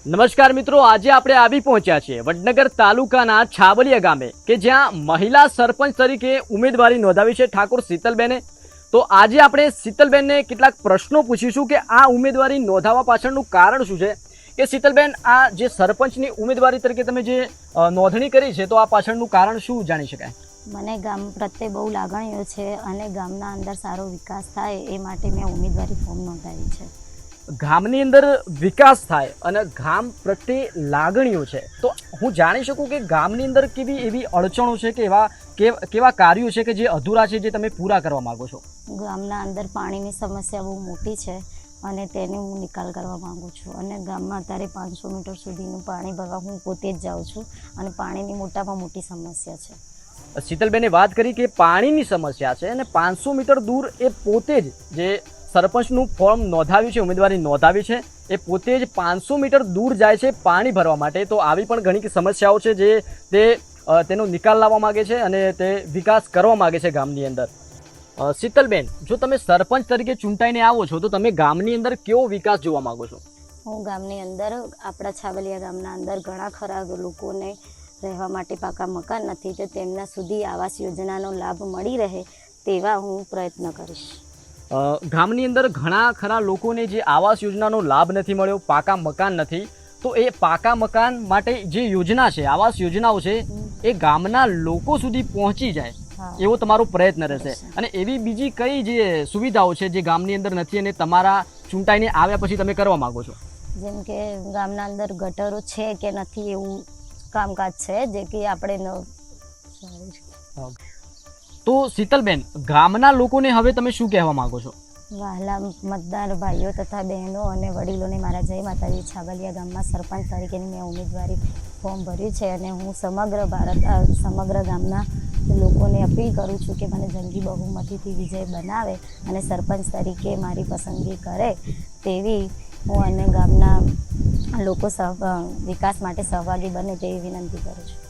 નમસ્કાર મિત્રો, આજે આપણે આવી પહોંચ્યા છીએ વડનગર તાલુકાના છાબલિયા ગામે કે જ્યાં મહિલા સરપંચ તરીકે ઉમેદવારી નોંધાવી છે ઠાકોર શીતલબેને। તો આજે આપણે શીતલબેનને કેટલાક પ્રશ્નો પૂછીશું કે આ ઉમેદવારી નોંધાવવા પાછળનું કારણ શું છે કે શીતલબેન આ જે સરપંચની ઉમેદવારી તરીકે તમે જે નોંધણી કરી છે તો આ પાછળનું કારણ શું જાણી શકાય? મને ગામ પ્રત્યે બહુ લાગણીઓ છે અને ગામના અંદર સારો વિકાસ થાય એ માટે મેં ઉમેદવારી ફોર્મ નોંધાવી છે। ગામની અંદર વિકાસ થાય અને ગામ પ્રત્યે લાગણીઓ છે, તો હું જાણી શકું કે ગામની અંદર કેવી એવી અડચણો છે કે એવા કેવા કાર્યો છે કે જે અધૂરા છે, જે તમે પૂરા કરવા માંગો છો? ગામના અંદર પાણીની સમસ્યા બહુ મોટી છે અને તેને હું નિકાલ કરવા માંગુ છું અને ગામમાં અત્યારે 500 મીટર સુધીનું પાણી ભરવા હું પોતે જ જાઉં છું અને પાણીની મોટામાં મોટી સમસ્યા છે। શીતલબેને વાત કરી કે પાણીની સમસ્યા છે અને 500 મીટર દૂર એ પોતે જ જે સરપંચનું ફોર્મ નોંધાવ્યું છે, ઉમેદવારી નોંધાવી છે, એ પોતે જ 500 મીટર દૂર જાય છે પાણી ભરવા માટે। તો આવી પણ ઘણી સમસ્યાઓ છે જે તેનો નિકાલ લાવવા માગે છે અને તે વિકાસ કરવા માગે છે ગામની અંદર। શીતલબેન, જો તમે સરપંચ તરીકે ચૂંટાઈને આવો છો તો તમે ગામની અંદર કેવો વિકાસ જોવા માંગો છો? હું ગામની અંદર આપણા છાબલિયા ગામના અંદર ઘણા ખરા લોકોને રહેવા માટે પાકા મકાન નથી, તો તેમના સુધી આવાસ યોજનાનો લાભ મળી રહે તેવા હું પ્રયત્ન કરીશ। ગામની અંદર ઘણા ખરા લોકોને જે આવાસ યોજનાનો લાભ નથી મળ્યો, પાકા મકાન નથી, તો એ પાકા મકાન માટે જે યોજના છે, આવાસ યોજનાઓ છે, એ ગામના લોકો સુધી પહોંચી જાય એવો તમારો પ્રયત્ન રહેશે। અને એવી બીજી કઈ જે સુવિધાઓ છે જે ગામની અંદર નથી અને તમારા ચૂંટાઈને આવ્યા પછી તમે કરવા માંગો છો? જેમ કે ગામના અંદર ગટરો છે કે નથી એવું કામકાજ છે જે કે આપણે તો શીતલબેન, ગામના લોકોને હવે તમે શું કહેવા માંગો છો? વહાલા મતદાર ભાઈઓ તથા બહેનો અને વડીલોને મારા જય માતાજી। છાબલિયા ગામમાં સરપંચ તરીકેની મેં ઉમેદવારી ફોર્મ ભર્યું છે અને હું સમગ્ર ગામના લોકોને અપીલ કરું છું કે મને જંગી બહુમતીથી વિજય બનાવે અને સરપંચ તરીકે મારી પસંદગી કરે તેવી હું અને ગામના લોકો વિકાસ માટે સહભાગી બને તેવી વિનંતી કરું છું।